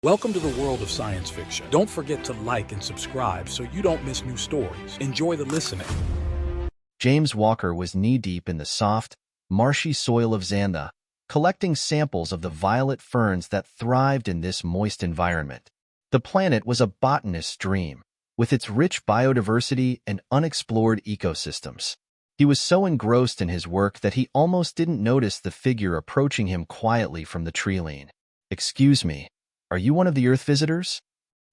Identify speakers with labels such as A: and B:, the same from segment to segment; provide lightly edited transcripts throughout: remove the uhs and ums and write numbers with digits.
A: Welcome to the world of science fiction. Don't forget to like and subscribe so you don't miss new stories. Enjoy the listening.
B: James Walker was knee-deep in the soft, marshy soil of Xantha, collecting samples of the violet ferns that thrived in this moist environment. The planet was a botanist's dream, with its rich biodiversity and unexplored ecosystems. He was so engrossed in his work that he almost didn't notice the figure approaching him quietly from the tree-line. "Excuse me. Are you one of the Earth visitors?"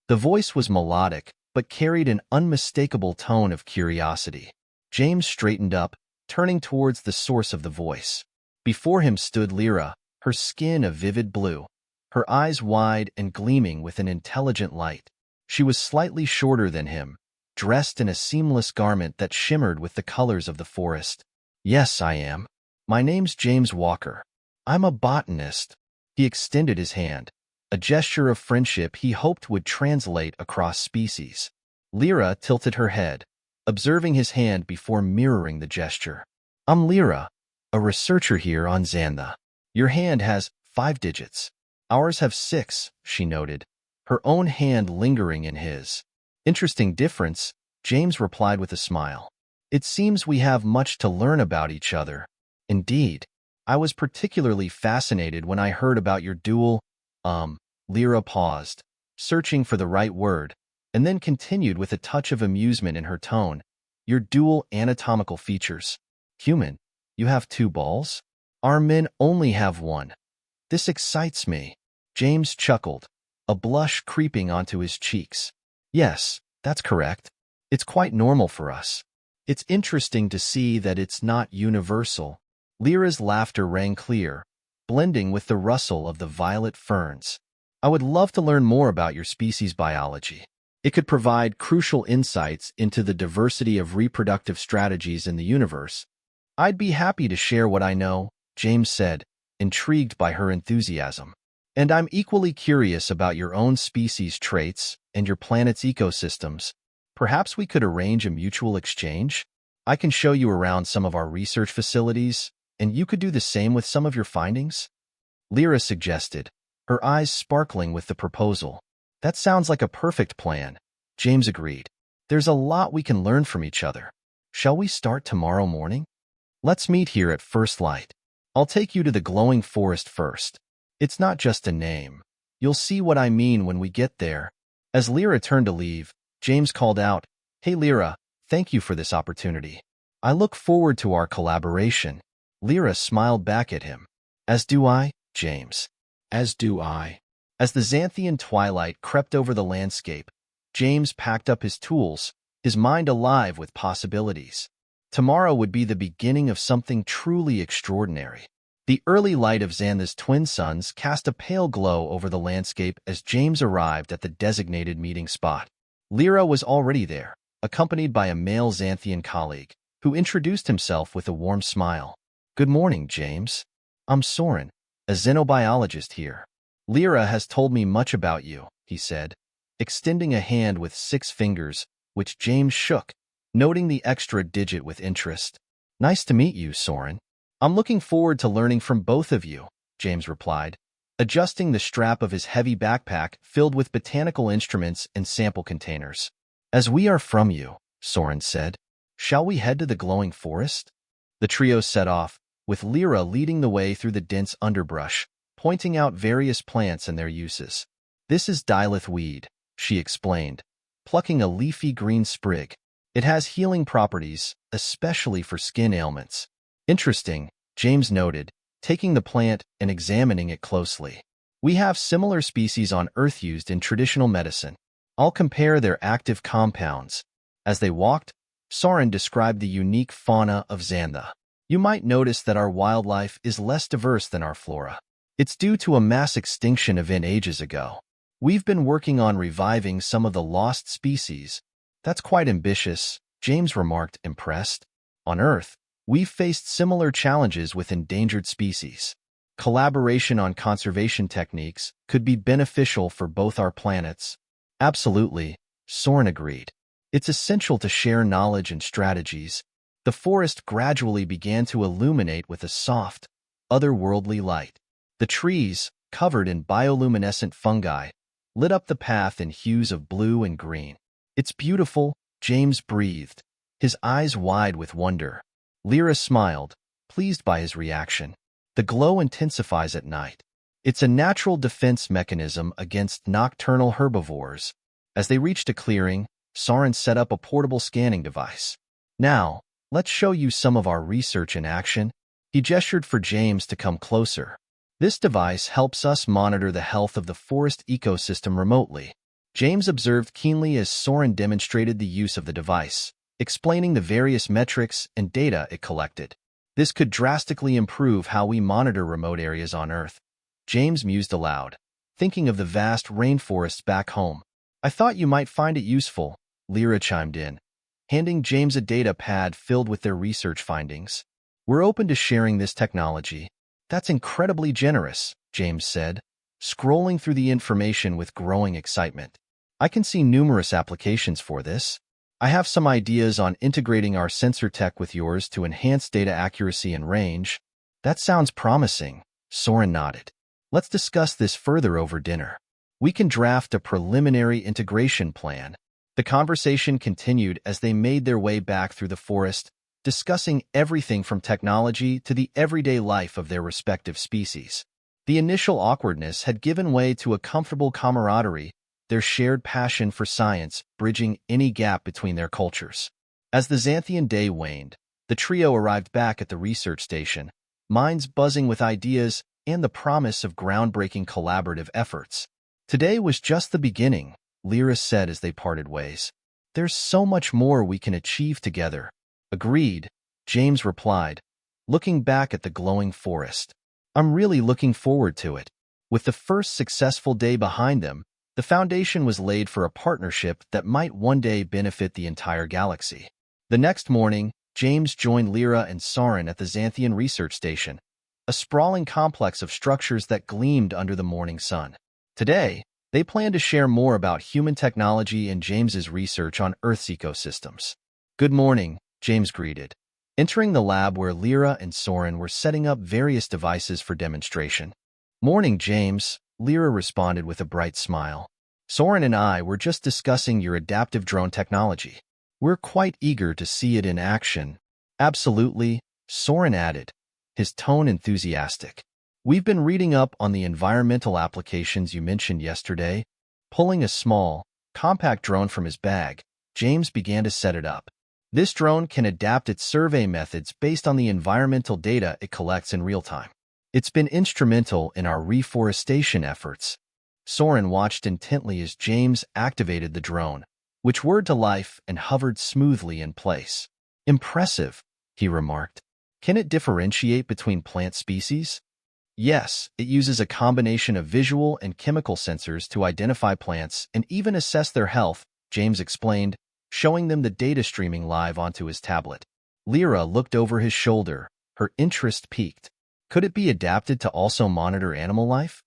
B: The voice was melodic, but carried an unmistakable tone of curiosity. James straightened up, turning towards the source of the voice. Before him stood Lyra, her skin a vivid blue, her eyes wide and gleaming with an intelligent light. She was slightly shorter than him, dressed in a seamless garment that shimmered with the colors of the forest. "Yes, I am. My name's James Walker. I'm a botanist." He extended his hand, a gesture of friendship he hoped would translate across species. Lyra tilted her head, observing his hand before mirroring the gesture. "I'm Lyra, a researcher here on Xantha. Your hand has 5 digits. Ours have 6, she noted, her own hand lingering in his. "Interesting difference," James replied with a smile. "It seems we have much to learn about each other." "Indeed. I was particularly fascinated when I heard about your dual, Lyra paused, searching for the right word, and then continued with a touch of amusement in her tone. "Your dual anatomical features. Human, you have 2 balls? Our men only have 1. This excites me." James chuckled, a blush creeping onto his cheeks. "Yes, that's correct. It's quite normal for us. It's interesting to see that it's not universal." Lyra's laughter rang clear, blending with the rustle of the violet ferns. "I would love to learn more about your species biology. It could provide crucial insights into the diversity of reproductive strategies in the universe." "I'd be happy to share what I know," James said, intrigued by her enthusiasm. "And I'm equally curious about your own species' traits and your planet's ecosystems. Perhaps we could arrange a mutual exchange? I can show you around some of our research facilities, and you could do the same with some of your findings?" Lyra suggested, her eyes sparkling with the proposal. "That sounds like a perfect plan," James agreed. "There's a lot we can learn from each other. Shall we start tomorrow morning? Let's meet here at first light. I'll take you to the glowing forest first. It's not just a name. You'll see what I mean when we get there." As Lyra turned to leave, James called out, "Hey Lyra, thank you for this opportunity. I look forward to our collaboration." Lyra smiled back at him. "As do I, James."
A: As do I.
B: As the Xanthian twilight crept over the landscape, James packed up his tools, his mind alive with possibilities. Tomorrow would be the beginning of something truly extraordinary. The early light of Xantha's twin suns cast a pale glow over the landscape as James arrived at the designated meeting spot. Lyra was already there, accompanied by a male Xanthian colleague, who introduced himself with a warm smile. "Good morning, James. I'm Soren, a xenobiologist here. Lyra has told me much about you," he said, extending a hand with 6 fingers, which James shook, noting the extra digit with interest. "Nice to meet you, Soren." "I'm looking forward to learning from both of you," James replied, adjusting the strap of his heavy backpack filled with botanical instruments and sample containers. "As we are from you," Soren said, "shall we head to the glowing forest?" The trio set off, with Lyra leading the way through the dense underbrush, pointing out various plants and their uses. "This is dilith weed," she explained, plucking a leafy green sprig. "It has healing properties, especially for skin ailments." "Interesting," James noted, taking the plant and examining it closely. "We have similar species on Earth used in traditional medicine. I'll compare their active compounds." As they walked, Soren described the unique fauna of Xantha. "You might notice that our wildlife is less diverse than our flora. It's due to a mass extinction event ages ago. We've been working on reviving some of the lost species." "That's quite ambitious," James remarked, impressed. "On Earth, we've faced similar challenges with endangered species. Collaboration on conservation techniques could be beneficial for both our planets." "Absolutely," Soren agreed. "It's essential to share knowledge and strategies." The forest gradually began to illuminate with a soft, otherworldly light. The trees, covered in bioluminescent fungi, lit up the path in hues of blue and green. "It's beautiful," James breathed, his eyes wide with wonder. Lyra smiled, pleased by his reaction. "The glow intensifies at night. It's a natural defense mechanism against nocturnal herbivores." As they reached a clearing, Soren set up a portable scanning device. "Now, let's show you some of our research in action." He gestured for James to come closer. "This device helps us monitor the health of the forest ecosystem remotely." James observed keenly as Soren demonstrated the use of the device, explaining the various metrics and data it collected. "This could drastically improve how we monitor remote areas on Earth." James mused aloud, thinking of the vast rainforests back home. "I thought you might find it useful," Lyra chimed in, handing James a data pad filled with their research findings. "We're open to sharing this technology." "That's incredibly generous," James said, scrolling through the information with growing excitement. "I can see numerous applications for this. I have some ideas on integrating our sensor tech with yours to enhance data accuracy and range." "That sounds promising," Soren nodded. "Let's discuss this further over dinner. We can draft a preliminary integration plan." The conversation continued as they made their way back through the forest, discussing everything from technology to the everyday life of their respective species. The initial awkwardness had given way to a comfortable camaraderie, their shared passion for science bridging any gap between their cultures. As the Xanthian day waned, the trio arrived back at the research station, minds buzzing with ideas and the promise of groundbreaking collaborative efforts. "Today was just the beginning," Lyra said as they parted ways. "There's so much more we can achieve together." "Agreed," James replied, looking back at the glowing forest. "I'm really looking forward to it." With the first successful day behind them, the foundation was laid for a partnership that might one day benefit the entire galaxy. The next morning, James joined Lyra and Soren at the Xanthian Research Station, a sprawling complex of structures that gleamed under the morning sun. Today, they plan to share more about human technology and James's research on Earth's ecosystems. "Good morning," James greeted, entering the lab where Lyra and Soren were setting up various devices for demonstration. "Morning, James," Lyra responded with a bright smile. "Soren and I were just discussing your adaptive drone technology. We're quite eager to see it in action." "Absolutely," Soren added, his tone enthusiastic. "We've been reading up on the environmental applications you mentioned yesterday." Pulling a small, compact drone from his bag, James began to set it up. This drone can adapt its survey methods based on the environmental data it collects in real time. "It's been instrumental in our reforestation efforts." Soren watched intently as James activated the drone, which whirred to life and hovered smoothly in place. "Impressive," he remarked. "Can it differentiate between plant species?" "Yes, it uses a combination of visual and chemical sensors to identify plants and even assess their health," James explained, showing them the data streaming live onto his tablet. Lyra looked over his shoulder, her interest piqued. "Could it be adapted to also monitor animal life?"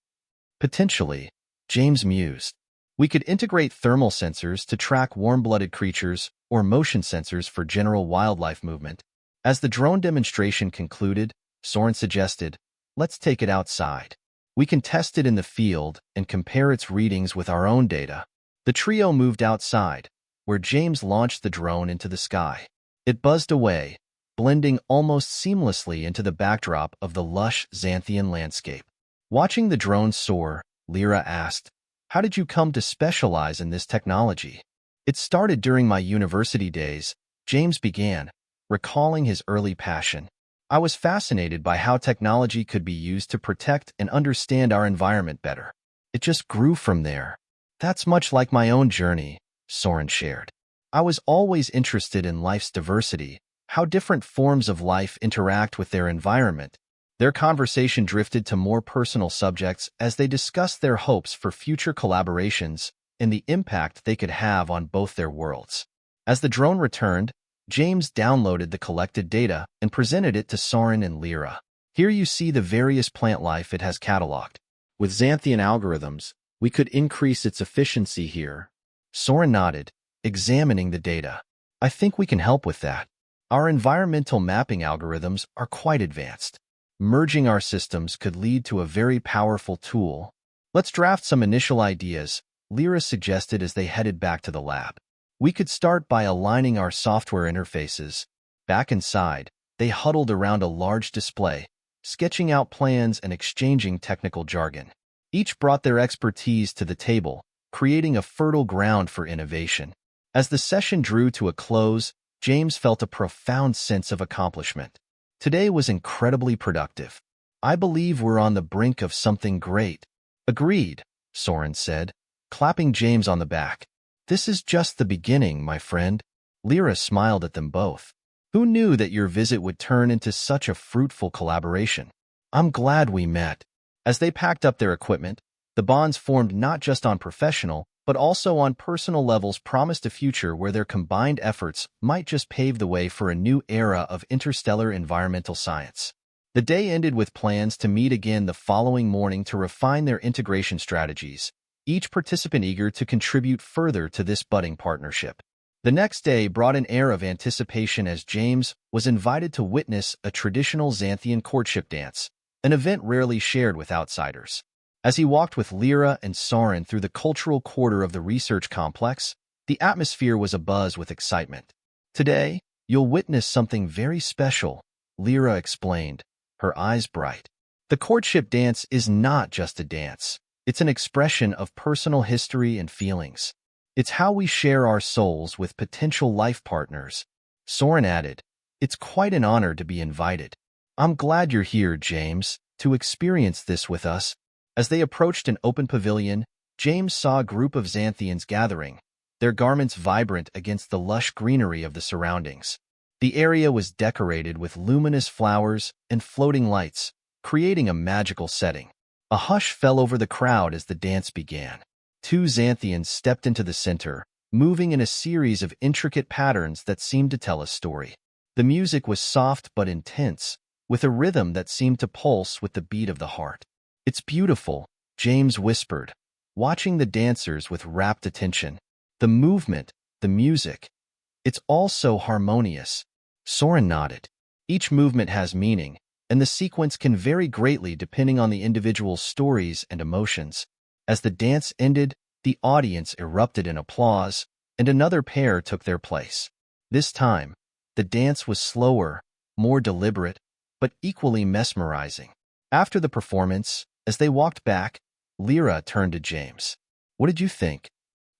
B: "Potentially," James mused. "We could integrate thermal sensors to track warm-blooded creatures or motion sensors for general wildlife movement." As the drone demonstration concluded, Soren suggested, "Let's take it outside. We can test it in the field and compare its readings with our own data." The trio moved outside, where James launched the drone into the sky. It buzzed away, blending almost seamlessly into the backdrop of the lush Xanthian landscape. Watching the drone soar, Lyra asked, "How did you come to specialize in this technology?" "It started during my university days," James began, recalling his early passion. "I was fascinated by how technology could be used to protect and understand our environment better. It just grew from there." "That's much like my own journey," Soren shared. "I was always interested in life's diversity, how different forms of life interact with their environment." Their conversation drifted to more personal subjects as they discussed their hopes for future collaborations and the impact they could have on both their worlds. As the drone returned, James downloaded the collected data and presented it to Soren and Lyra. "Here you see the various plant life it has cataloged. With Xanthian algorithms, we could increase its efficiency here." Soren nodded, examining the data. "I think we can help with that. Our environmental mapping algorithms are quite advanced. Merging our systems could lead to a very powerful tool. Let's draft some initial ideas," Lyra suggested as they headed back to the lab. We could start by aligning our software interfaces. Back inside, they huddled around a large display, sketching out plans and exchanging technical jargon. Each brought their expertise to the table, creating a fertile ground for innovation. As the session drew to a close, James felt a profound sense of accomplishment. Today was incredibly productive. I believe we're on the brink of something great. Agreed, Soren said, clapping James on the back. This is just the beginning, my friend. Lyra smiled at them both. Who knew that your visit would turn into such a fruitful collaboration? I'm glad we met. As they packed up their equipment, the bonds formed not just on professional, but also on personal levels promised a future where their combined efforts might just pave the way for a new era of interstellar environmental science. The day ended with plans to meet again the following morning to refine their integration strategies, each participant eager to contribute further to this budding partnership. The next day brought an air of anticipation as James was invited to witness a traditional Xanthian courtship dance, an event rarely shared with outsiders. As he walked with Lyra and Soren through the cultural quarter of the research complex, the atmosphere was abuzz with excitement. Today, you'll witness something very special, Lyra explained, her eyes bright. The courtship dance is not just a dance. It's an expression of personal history and feelings. It's how we share our souls with potential life partners. Soren added, it's quite an honor to be invited. I'm glad you're here, James, to experience this with us. As they approached an open pavilion, James saw a group of Xanthians gathering, their garments vibrant against the lush greenery of the surroundings. The area was decorated with luminous flowers and floating lights, creating a magical setting. A hush fell over the crowd as the dance began. Two Xanthians stepped into the center, moving in a series of intricate patterns that seemed to tell a story. The music was soft but intense, with a rhythm that seemed to pulse with the beat of the heart. It's beautiful, James whispered, watching the dancers with rapt attention. The movement, the music. It's all so harmonious. Soren nodded. Each movement has meaning, and the sequence can vary greatly depending on the individual's stories and emotions. As the dance ended, the audience erupted in applause, and another pair took their place. This time, the dance was slower, more deliberate, but equally mesmerizing. After the performance, as they walked back, Lyra turned to James. What did you think?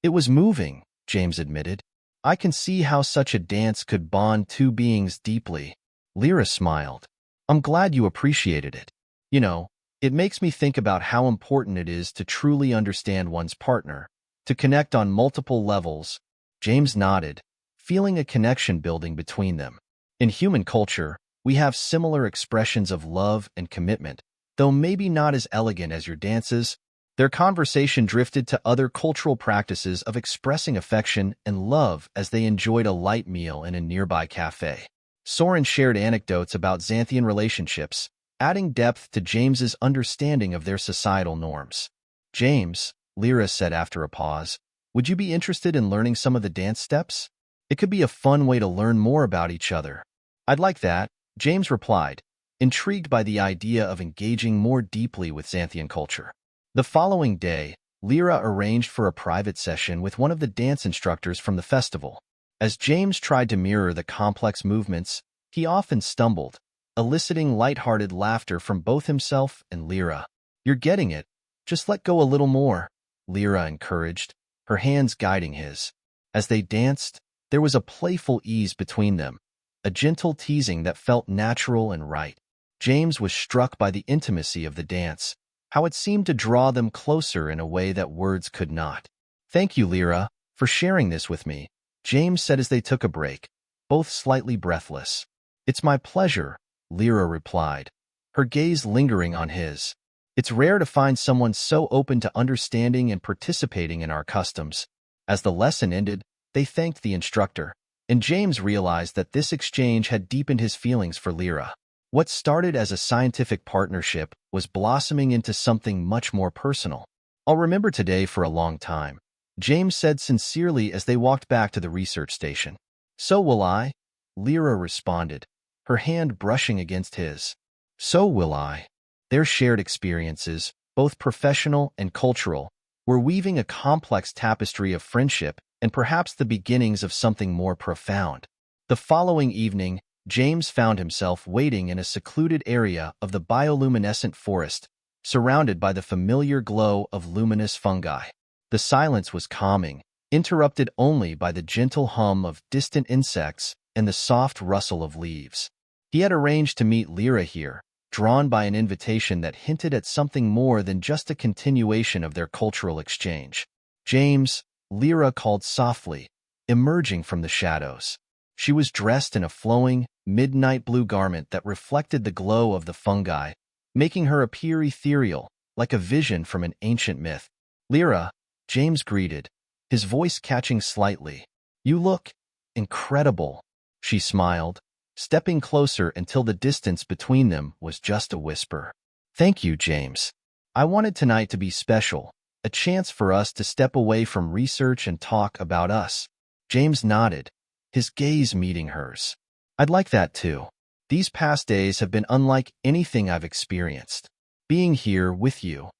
B: It was moving, James admitted. I can see how such a dance could bond two beings deeply. Lyra smiled. I'm glad you appreciated it. You know, it makes me think about how important it is to truly understand one's partner, to connect on multiple levels. James nodded, feeling a connection building between them. In human culture, we have similar expressions of love and commitment, though maybe not as elegant as your dances. Their conversation drifted to other cultural practices of expressing affection and love as they enjoyed a light meal in a nearby cafe. Soren shared anecdotes about Xanthian relationships, adding depth to James's understanding of their societal norms. James, Lyra said after a pause, would you be interested in learning some of the dance steps? It could be a fun way to learn more about each other. I'd like that, James replied, intrigued by the idea of engaging more deeply with Xanthian culture. The following day, Lyra arranged for a private session with one of the dance instructors from the festival. As James tried to mirror the complex movements, he often stumbled, eliciting light-hearted laughter from both himself and Lyra. You're getting it. Just let go a little more, Lyra encouraged, her hands guiding his. As they danced, there was a playful ease between them, a gentle teasing that felt natural and right. James was struck by the intimacy of the dance, how it seemed to draw them closer in a way that words could not. Thank you, Lyra, for sharing this with me, James said as they took a break, both slightly breathless. It's my pleasure, Lyra replied, her gaze lingering on his. It's rare to find someone so open to understanding and participating in our customs. As the lesson ended, they thanked the instructor, and James realized that this exchange had deepened his feelings for Lyra. What started as a scientific partnership was blossoming into something much more personal. I'll remember today for a long time, James said sincerely as they walked back to the research station. So will I, Lyra responded, her hand brushing against his. So will I. Their shared experiences, both professional and cultural, were weaving a complex tapestry of friendship and perhaps the beginnings of something more profound. The following evening, James found himself waiting in a secluded area of the bioluminescent forest, surrounded by the familiar glow of luminous fungi. The silence was calming, interrupted only by the gentle hum of distant insects and the soft rustle of leaves. He had arranged to meet Lyra here, drawn by an invitation that hinted at something more than just a continuation of their cultural exchange. "James," Lyra called softly, emerging from the shadows. She was dressed in a flowing, midnight blue garment that reflected the glow of the fungi, making her appear ethereal, like a vision from an ancient myth. "Lyra," James greeted, his voice catching slightly. "You look incredible," she smiled, stepping closer until the distance between them was just a whisper. "Thank you, James. I wanted tonight to be special, a chance for us to step away from research and talk about us." James nodded, his gaze meeting hers. "I'd like that too. These past days have been unlike anything I've experienced. Being here with you,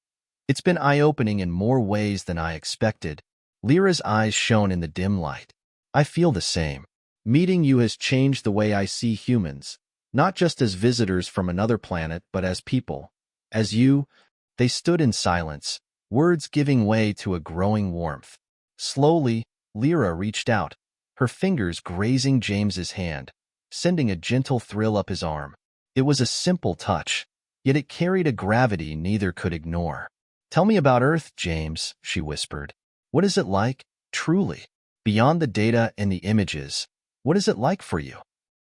B: it's been eye-opening in more ways than I expected." Lyra's eyes shone in the dim light. "I feel the same. Meeting you has changed the way I see humans, not just as visitors from another planet, but as people. As you." They stood in silence, words giving way to a growing warmth. Slowly, Lyra reached out, her fingers grazing James's hand, sending a gentle thrill up his arm. It was a simple touch, yet it carried a gravity neither could ignore. "Tell me about Earth, James," she whispered. "What is it like, truly? Beyond the data and the images, what is it like for you?"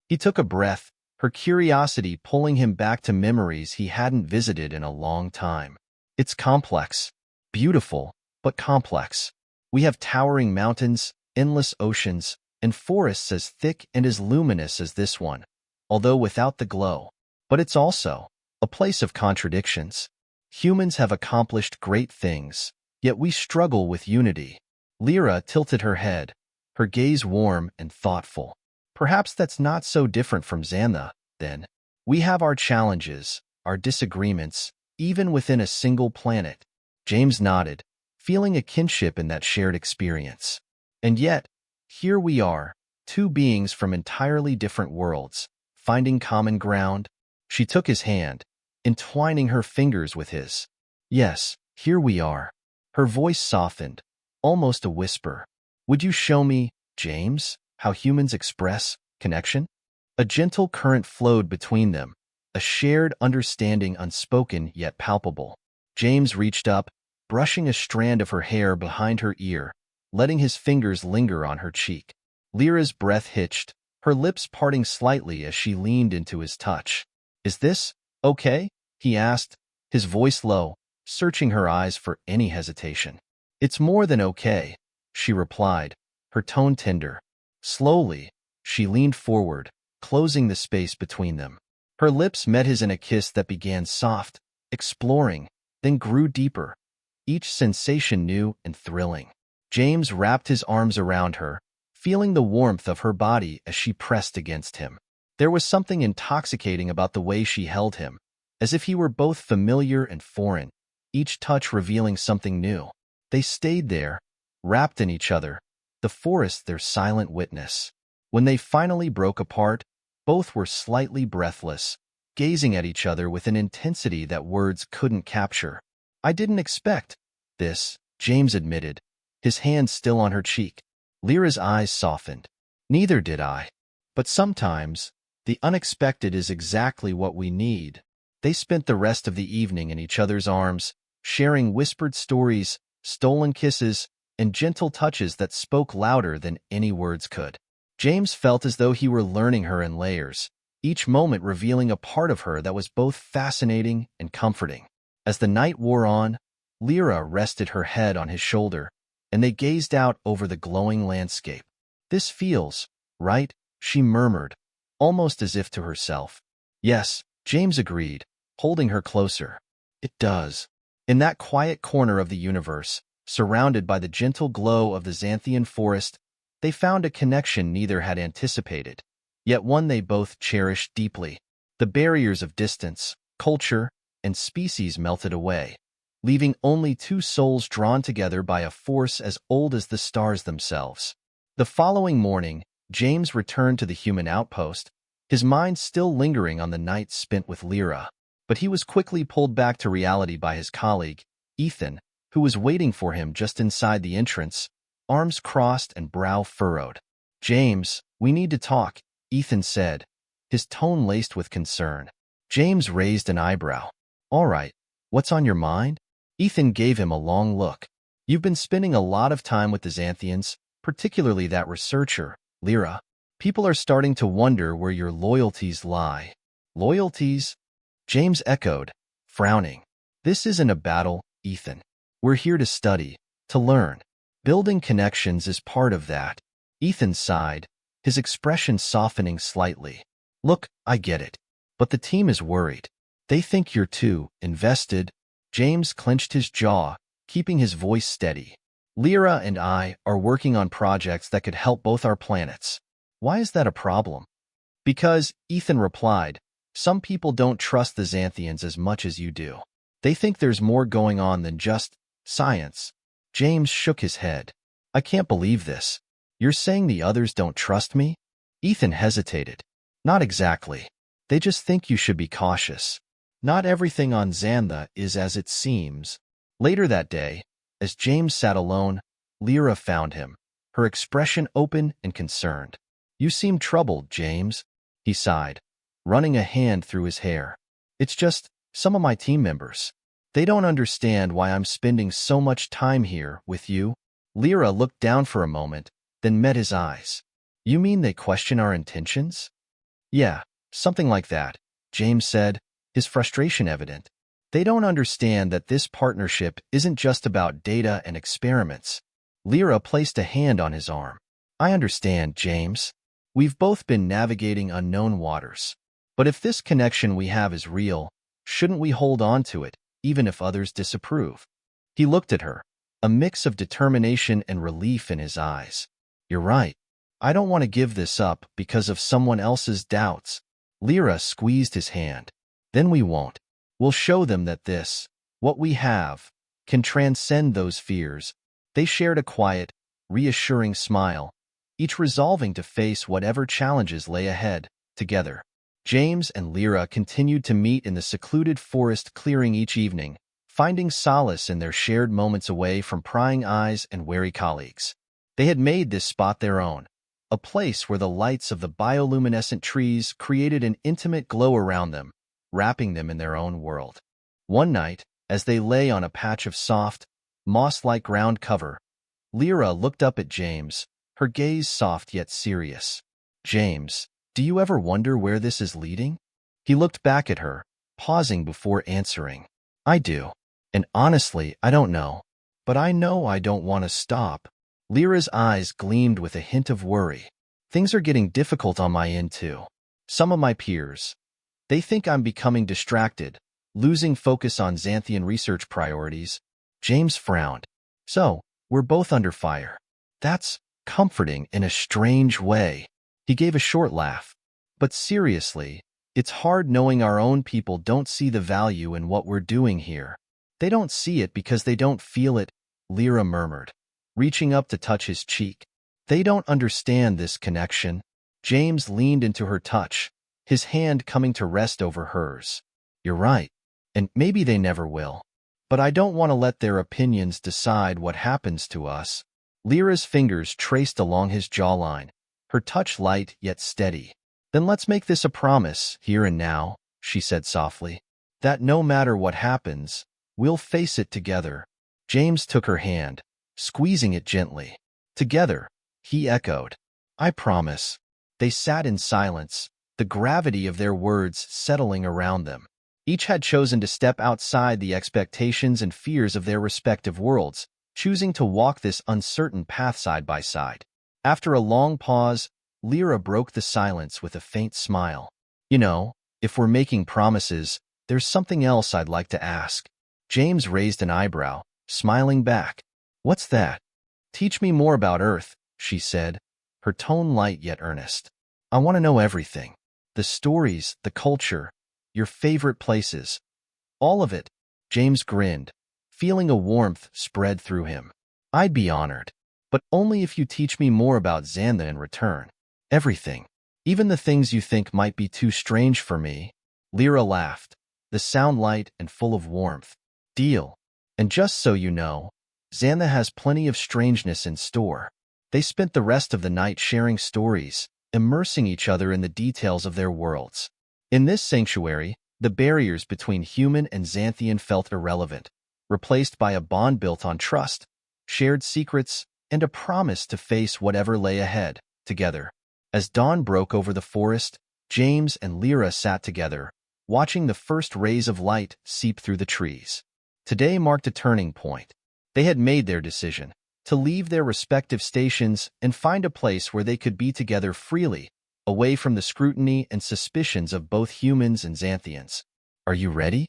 B: He took a breath, her curiosity pulling him back to memories he hadn't visited in a long time. "It's complex. Beautiful, but complex. We have towering mountains, endless oceans, and forests as thick and as luminous as this one, although without the glow. But it's also a place of contradictions. Humans have accomplished great things, yet we struggle with unity." Lyra tilted her head, her gaze warm and thoughtful. "Perhaps that's not so different from Xantha, then. We have our challenges, our disagreements, even within a single planet." James nodded, feeling a kinship in that shared experience. "And yet, here we are, two beings from entirely different worlds, finding common ground." She took his hand, entwining her fingers with his. "Yes, here we are." Her voice softened, almost a whisper. "Would you show me, James, how humans express connection?" A gentle current flowed between them, a shared understanding unspoken yet palpable. James reached up, brushing a strand of her hair behind her ear, letting his fingers linger on her cheek. Lyra's breath hitched, her lips parting slightly as she leaned into his touch. "Is this okay?" he asked, his voice low, searching her eyes for any hesitation. "It's more than okay," she replied, her tone tender. Slowly, she leaned forward, closing the space between them. Her lips met his in a kiss that began soft, exploring, then grew deeper, each sensation new and thrilling. James wrapped his arms around her, feeling the warmth of her body as she pressed against him. There was something intoxicating about the way she held him, as if he were both familiar and foreign, each touch revealing something new. They stayed there, wrapped in each other, the forest their silent witness. When they finally broke apart, both were slightly breathless, gazing at each other with an intensity that words couldn't capture. "I didn't expect this," James admitted, his hand still on her cheek. Lyra's eyes softened. "Neither did I. But sometimes, the unexpected is exactly what we need." They spent the rest of the evening in each other's arms, sharing whispered stories, stolen kisses, and gentle touches that spoke louder than any words could. James felt as though he were learning her in layers, each moment revealing a part of her that was both fascinating and comforting. As the night wore on, Lyra rested her head on his shoulder, and they gazed out over the glowing landscape. "This feels right," she murmured, almost as if to herself. "Yes," James agreed, holding her closer. "It does." In that quiet corner of the universe, surrounded by the gentle glow of the Xanthian forest, they found a connection neither had anticipated, yet one they both cherished deeply. The barriers of distance, culture, and species melted away, leaving only two souls drawn together by a force as old as the stars themselves. The following morning, James returned to the human outpost, his mind still lingering on the night spent with Lyra. But he was quickly pulled back to reality by his colleague, Ethan, who was waiting for him just inside the entrance, arms crossed and brow furrowed. "James, we need to talk," Ethan said, his tone laced with concern. James raised an eyebrow. "All right, what's on your mind?" Ethan gave him a long look. "You've been spending a lot of time with the Xanthians, particularly that researcher, Lyra. People are starting to wonder where your loyalties lie." "Loyalties?" James echoed, frowning. "This isn't a battle, Ethan. We're here to study, to learn. Building connections is part of that." Ethan sighed, his expression softening slightly. "Look, I get it. But the team is worried. They think you're too invested." James clenched his jaw, keeping his voice steady. "Lyra and I are working on projects that could help both our planets." "Why is that a problem?" "Because," Ethan replied, "some people don't trust the Xanthians as much as you do. They think there's more going on than just science." James shook his head. "I can't believe this. You're saying the others don't trust me?" Ethan hesitated. "Not exactly. They just think you should be cautious. Not everything on Xantha is as it seems." Later that day, as James sat alone, Lyra found him, her expression open and concerned. "You seem troubled, James," he sighed, running a hand through his hair. "It's just some of my team members. They don't understand why I'm spending so much time here with you." Lyra looked down for a moment, then met his eyes. "You mean they question our intentions?" "Yeah, something like that," James said, his frustration evident. "They don't understand that this partnership isn't just about data and experiments." Lyra placed a hand on his arm. "I understand, James. We've both been navigating unknown waters. But if this connection we have is real, shouldn't we hold on to it, even if others disapprove?" He looked at her, a mix of determination and relief in his eyes. "You're right. I don't want to give this up because of someone else's doubts." Lyra squeezed his hand. "Then we won't. We'll show them that this, what we have, can transcend those fears." They shared a quiet, reassuring smile, each resolving to face whatever challenges lay ahead, together. James and Lyra continued to meet in the secluded forest clearing each evening, finding solace in their shared moments away from prying eyes and wary colleagues. They had made this spot their own, a place where the lights of the bioluminescent trees created an intimate glow around them, wrapping them in their own world. One night, as they lay on a patch of soft, moss-like ground cover, Lyra looked up at James, her gaze soft yet serious. "James, do you ever wonder where this is leading?" He looked back at her, pausing before answering. "I do. And honestly, I don't know. But I know I don't want to stop." Lyra's eyes gleamed with a hint of worry. "Things are getting difficult on my end, too. Some of my peers, they think I'm becoming distracted, losing focus on Xanthian research priorities." James frowned. "So, we're both under fire. That's comforting in a strange way." He gave a short laugh. "But seriously, it's hard knowing our own people don't see the value in what we're doing here." "They don't see it because they don't feel it," Lyra murmured, reaching up to touch his cheek. "They don't understand this connection." James leaned into her touch, his hand coming to rest over hers. "You're right, and maybe they never will. But I don't want to let their opinions decide what happens to us." Lyra's fingers traced along his jawline, her touch light yet steady. "Then let's make this a promise, here and now," she said softly, "that no matter what happens, we'll face it together." James took her hand, squeezing it gently. "Together," he echoed. "I promise." They sat in silence, the gravity of their words settling around them. Each had chosen to step outside the expectations and fears of their respective worlds, choosing to walk this uncertain path side by side. After a long pause, Lyra broke the silence with a faint smile. "You know, if we're making promises, there's something else I'd like to ask." James raised an eyebrow, smiling back. "What's that?" "Teach me more about Earth," she said, her tone light yet earnest. "I want to know everything. The stories, the culture, your favorite places. All of it." James grinned, feeling a warmth spread through him. "I'd be honored, but only if you teach me more about Xantha in return. Everything. Even the things you think might be too strange for me." Lyra laughed, the sound light and full of warmth. "Deal. And just so you know, Xantha has plenty of strangeness in store." They spent the rest of the night sharing stories, immersing each other in the details of their worlds. In this sanctuary, the barriers between human and Xanthian felt irrelevant, replaced by a bond built on trust, shared secrets, and a promise to face whatever lay ahead, together. As dawn broke over the forest, James and Lyra sat together, watching the first rays of light seep through the trees. Today marked a turning point. They had made their decision to leave their respective stations and find a place where they could be together freely, away from the scrutiny and suspicions of both humans and Xanthians. "Are you ready?"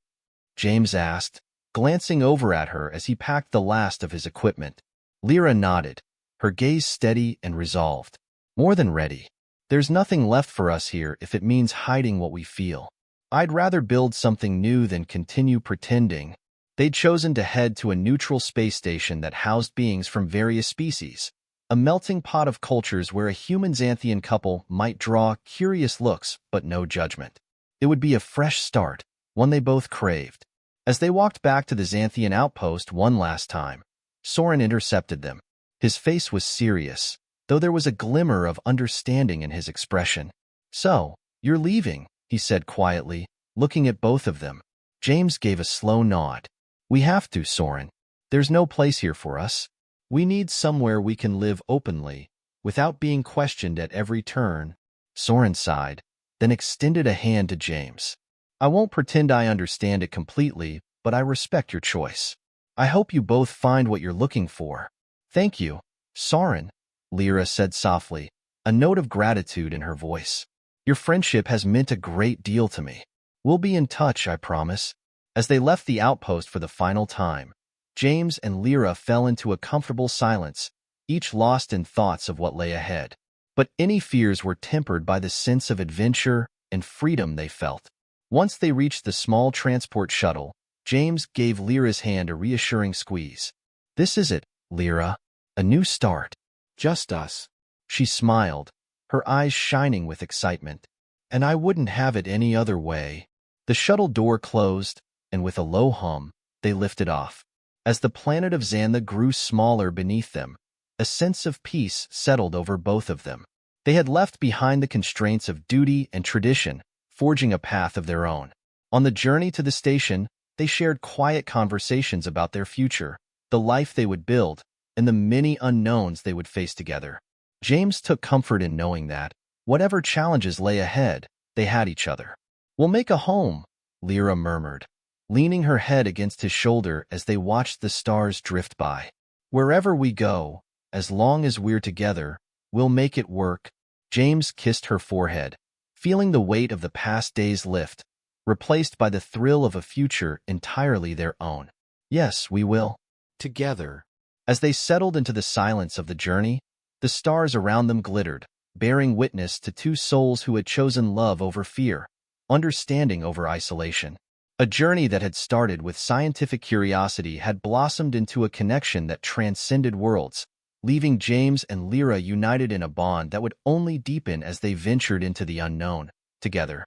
B: James asked, glancing over at her as he packed the last of his equipment. Lyra nodded, her gaze steady and resolved. "More than ready. There's nothing left for us here if it means hiding what we feel. I'd rather build something new than continue pretending." They'd chosen to head to a neutral space station that housed beings from various species, a melting pot of cultures where a human Xanthian couple might draw curious looks but no judgment. It would be a fresh start, one they both craved. As they walked back to the Xanthian outpost one last time, Soren intercepted them. His face was serious, though there was a glimmer of understanding in his expression. "So, you're leaving," he said quietly, looking at both of them. James gave a slow nod. "We have to, Soren. There's no place here for us. We need somewhere we can live openly, without being questioned at every turn." Soren sighed, then extended a hand to James. "I won't pretend I understand it completely, but I respect your choice. I hope you both find what you're looking for." "Thank you, Soren," Lyra said softly, a note of gratitude in her voice. "Your friendship has meant a great deal to me. We'll be in touch, I promise." As they left the outpost for the final time, James and Lyra fell into a comfortable silence, each lost in thoughts of what lay ahead. But any fears were tempered by the sense of adventure and freedom they felt. Once they reached the small transport shuttle, James gave Lyra's hand a reassuring squeeze. "This is it, Lyra. A new start. Just us." She smiled, her eyes shining with excitement. "And I wouldn't have it any other way." The shuttle door closed, and with a low hum, they lifted off. As the planet of Xantha grew smaller beneath them, a sense of peace settled over both of them. They had left behind the constraints of duty and tradition, forging a path of their own. On the journey to the station, they shared quiet conversations about their future, the life they would build, and the many unknowns they would face together. James took comfort in knowing that, whatever challenges lay ahead, they had each other. "We'll make a home," Lyra murmured, leaning her head against his shoulder as they watched the stars drift by. "Wherever we go, as long as we're together, we'll make it work." James kissed her forehead, feeling the weight of the past days lift, replaced by the thrill of a future entirely their own. "Yes, we will. Together." As they settled into the silence of the journey, the stars around them glittered, bearing witness to two souls who had chosen love over fear, understanding over isolation. A journey that had started with scientific curiosity had blossomed into a connection that transcended worlds, leaving James and Lyra united in a bond that would only deepen as they ventured into the unknown, together.